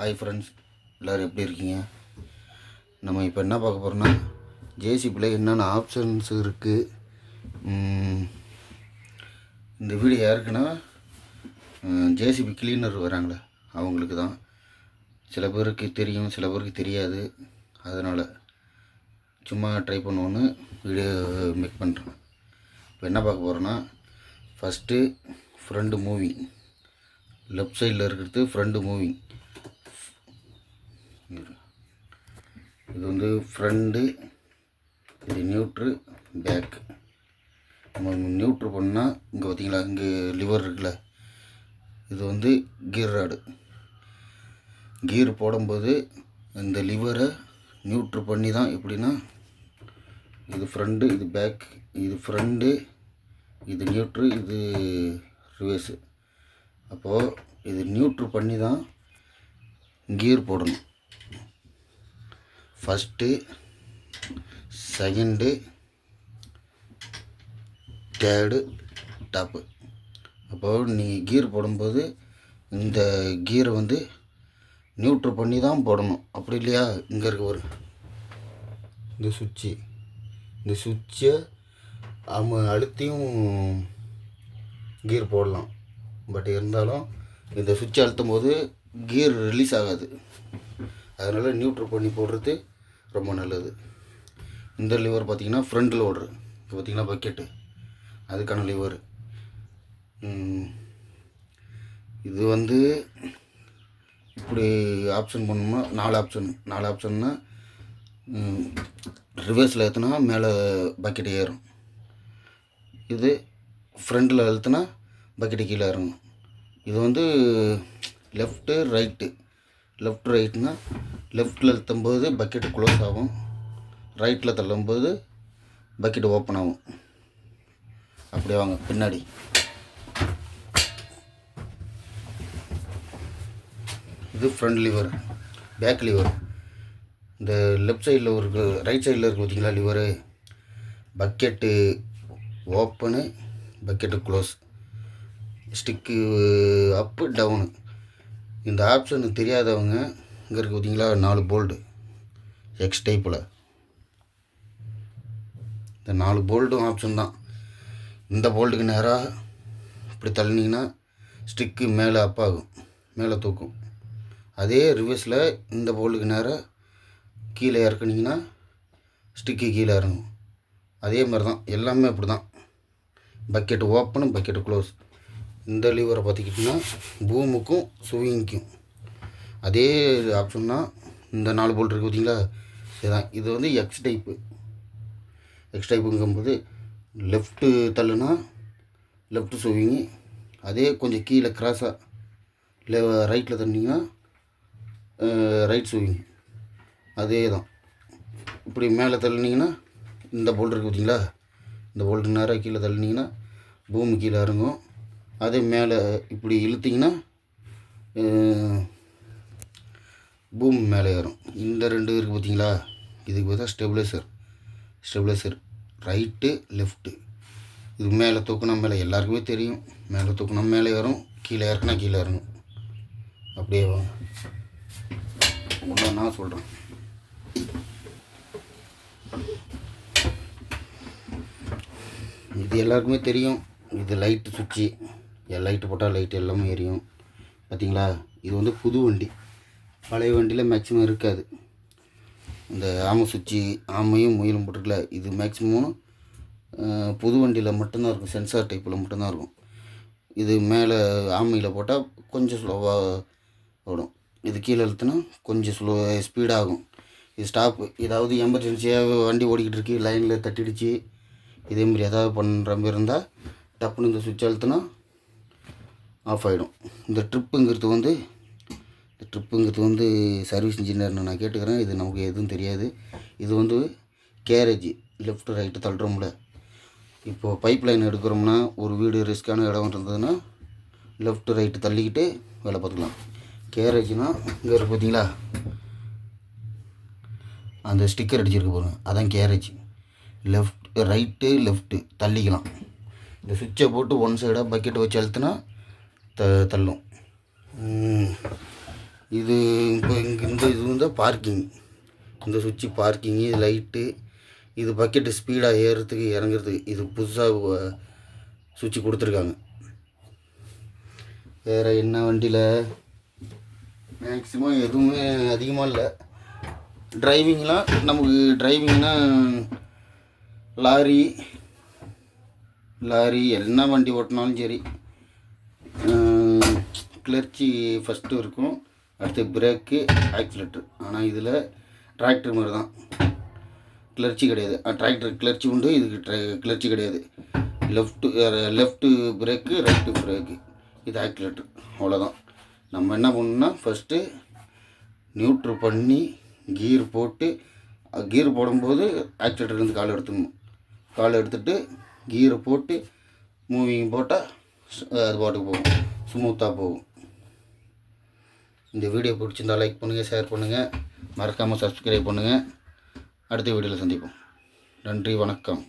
Hi friends, எல்லோரும் எப்படி இருக்கீங்க? நம்ம இப்போ என்ன பார்க்க போகிறோன்னா, ஜேசிபியில் என்னென்ன ஆப்ஷன்ஸ் இருக்குது. இந்த வீடியோ யாருக்குன்னா, ஜேசிபி கிளீனர் வராங்களே அவங்களுக்கு தான். சில பேருக்கு தெரியும், சில பேருக்கு தெரியாது. அதனால் சும்மா ட்ரை பண்ணுவோன்னு வீடியோ மேக் பண்ணுறேன். இப்போ என்ன பார்க்க போகிறோன்னா, ஃபஸ்ட்டு ஃப்ரண்ட் மூவிங். லெஃப்ட் சைடில் இருக்கிறது ஃப்ரண்ட் மூவிங். இது வந்து ஃப்ரண்ட்டு, இது நியூட்ரு, பேக்கு. நம்ம நியூட்ரு பண்ணால் இங்கே பார்த்திங்களா, இங்கே லிவர் இருக்குல்ல, இது வந்து கீர் ராடு. கீர் போடும்போது இந்த லிவரை நியூட்ரு பண்ணி தான். எப்படின்னா, இது ஃப்ரண்ட்டு, இது பேக், இது ஃப்ரண்ட்டு, இது நியூட்ரு, இது ரிவர்ஸு. அப்போது இது நியூட்ரு பண்ணி தான் கீர் போடணும். First, second, third, top. அப்போது நீங்கள் கீர் போடும்போது இந்த கீரை வந்து நியூட்ரு பண்ணி தான் போடணும். அப்படி இல்லையா, இங்கே இருக்க ஒரு இந்த சுவிட்சை அழுத்தியும் கீர் போடலாம். பட் இருந்தாலும் இந்த சுவிட்சை அழுத்தும் போது கீர் ரிலீஸ் ஆகாது. அதனால் நியூட்ரு பண்ணி போடுறது ரொம்ப நல்லது. இந்த லிவர் பார்த்திங்கன்னா ஃப்ரண்டில் ஓடுறது. இப்போ பார்த்திங்கன்னா பக்கெட்டு, அதுக்கான லிவர். இது வந்து இப்படி ஆப்ஷன் பண்ணோம்னா நாலு ஆப்ஷன்னா, ரிவர்ஸில் ஏற்றுனா மேலே பக்கெட்டு ஏறும். இது ஃப்ரண்டில் அழுத்துனா பக்கெட்டு கீழே இறங்கும். இது வந்து லெஃப்ட்டு ரைட்டு. லெஃப்ட் ரைட்னா, லெஃப்ட்டில் அழுத்தும்போது பக்கெட்டு க்ளோஸ் ஆகும், ரைட்டில் தள்ளும்போது பக்கெட்டு ஓப்பன் ஆகும். அப்படியே வாங்க பின்னாடி. இது ஃப்ரண்ட் லிவர், பேக் லிவர். இந்த லெஃப்ட் சைடில் இருக்கு, ரைட் சைடில் இருக்குது பார்த்திங்களா liver, bucket open, bucket close, stick அப்பு டவுனு. இந்த ஆப்ஷன் தெரியாதவங்க, இங்கே இருக்குது பார்த்திங்களா 4 போல்டு எக்ஸ் டைப்பில். இந்த 4 போல்டும் ஆப்ஷன் தான். இந்த போல்ட்டுக்கு நேராக இப்படி தள்ளினீங்கன்னா ஸ்டிக்கு மேலே அப்பாகும், மேலே தூக்கும். அதே ரிவர்ஸில் இந்த போல்ட்டுக்கு நேராக கீழே இறக்குனிங்கன்னா ஸ்டிக்கு கீழே இறங்கும். அதே மாதிரி தான் எல்லாமே அப்படி தான். Bucket open, bucket close. இந்த லிவரை பார்த்திக்கிட்டிங்கன்னா பூமுக்கும் ஸ்விங்க்கும் அதே ஆப்ஷன் தான். இந்த 4 போல்ட் இருக்குது பார்த்திங்களா, இதுதான். இது வந்து எக்ஸ் டைப்புங்கும்போது லெஃப்ட்டு தள்ளுனா லெஃப்ட்டு ஸ்விங்கு, அதே கொஞ்சம் கீழே கிராஸாக ரைட்டில் தள்ளினீங்கன்னா ரைட் ஸ்விங். அதே தான். இப்படி மேலே தள்ளினீங்கன்னா இந்த போல்ட் இருக்குது பார்த்திங்களா, இந்த போல்ட்டு நேராக கீழே தள்ளினீங்கன்னா பூமி கீழே இறங்கும். அதே மேலே இப்படி இழுத்திங்கன்னா பூமி மேலே ஏறும். இந்த 2 இருக்குது பார்த்திங்களா, இதுக்கு பார்த்தா ஸ்டெபிளைசர் ரைட்டு லெஃப்ட்டு. இது மேலே தூக்குனா மேலே, எல்லாருக்குமே தெரியும், மேலே தூக்குனா மேலே ஏறும், கீழே இறக்குனா கீழே இறங்கும். அப்படியே வாங்க ஒன்றா நான் சொல்கிறேன். இது எல்லாருக்குமே தெரியும். இது லைட்டு சுவிட்சு, லைட்டு போட்டால் லைட்டு எல்லாமே எரியும் பார்த்திங்களா. இது வந்து புது வண்டி. பழைய வண்டியில் மேக்ஸிமம் இருக்காது. இந்த ஆமை சுவிட்சு, ஆமையும் முயலும் போட்டிருக்கல, இது மேக்ஸிமம் புது வண்டியில் மட்டும்தான் இருக்கும், சென்சார் டைப்பில் மட்டும்தான் இருக்கும். இது மேலே ஆமையில் போட்டால் கொஞ்சம் ஸ்லோவாக ஓடும். இது கீழே இழுத்துனா கொஞ்சம் ஸ்பீடாகும். இது ஸ்டாப்பு. ஏதாவது எமர்ஜென்சியாக வண்டி ஓடிக்கிட்டு இருக்கு, லைனில் தட்டிடுச்சு, இதேமாதிரி ஏதாவது பண்ணுற மாதிரி இருந்தால் டப்புன்னு இந்த சுவிட்ச் அழுத்துனா ஆஃப் ஆகிடும். இந்த ட்ரிப்புங்கிறது வந்து சர்வீஸ் இன்ஜினியர்னு நான் கேட்டுக்கிறேன். இது நமக்கு எதுவும் தெரியாது. இது வந்து கேரேஜ் லெஃப்ட் ரைட்டு தள்ளுறோம்ல. இப்போது பைப் லைன் எடுக்கிறோம்னா, ஒரு வீடு ரிஸ்க்கான இடம் இருந்ததுன்னா லெஃப்ட் ரைட்டு தள்ளிக்கிட்டு வேலை பார்த்துக்கலாம். கேரேஜ்னால் இங்கே இருக்குது பார்த்திங்களா, அந்த ஸ்டிக்கர் அடிச்சிருக்கு பாருங்கள், அதான் கேரேஜ். லெஃப்ட்டு தள்ளிக்கலாம். இந்த சுவிட்சை போட்டு ஒன் சைடாக பக்கெட்டை வச்சு அழுத்தினா தள்ளும். இது இப்போ இந்த இது வந்து பார்க்கிங், இந்த சுவிட்சு பார்க்கிங்கு, இது லைட்டு, இது பக்கெட்டு ஸ்பீடாக ஏறுறதுக்கு இறங்குறதுக்கு இது புதுசாக சுவிட்சு கொடுத்துருக்காங்க. வேறு என்ன வண்டியில் மேக்ஸிமம் எதுவுமே அதிகமாக இல்லை. டிரைவிங்லாம் நமக்கு டிரைவிங்னால் லாரி என்ன வண்டி ஓட்டினாலும் சரி, கிளர்ச்சி ஃபஸ்ட்டு இருக்கும், அடுத்து பிரேக்கு, ஆக்சிலேட்ரு. ஆனால் இதில் டிராக்டர் மாதிரி தான், கிளர்ச்சி கிடையாது. டிராக்டர் கிளர்ச்சி உண்டு, இதுக்கு கிளர்ச்சி கிடையாது. லெஃப்ட்டு பிரேக்கு, ரைட்டு பிரேக்கு, இது ஆக்சிலேட்ரு, அவ்வளோதான். நம்ம என்ன பண்ணணும்னா ஃபஸ்ட்டு நியூட்ரு பண்ணி கீர் போட்டு, கீர் போடும்போது ஆக்சிலேட்டர்லேருந்து கால் எடுத்துகிட்டு கீரை போட்டு மூவிங் போட்டால் அது பாட்டுக்கு போகும், ஸ்மூத்தாக போகும். இந்த வீடியோ பிடிச்சிருந்தால் லைக் பண்ணுங்கள், ஷேர் பண்ணுங்கள், மறக்காமல் சப்ஸ்கிரைப் பண்ணுங்கள். அடுத்த வீடியோவில் சந்திப்போம். நன்றி, வணக்கம்.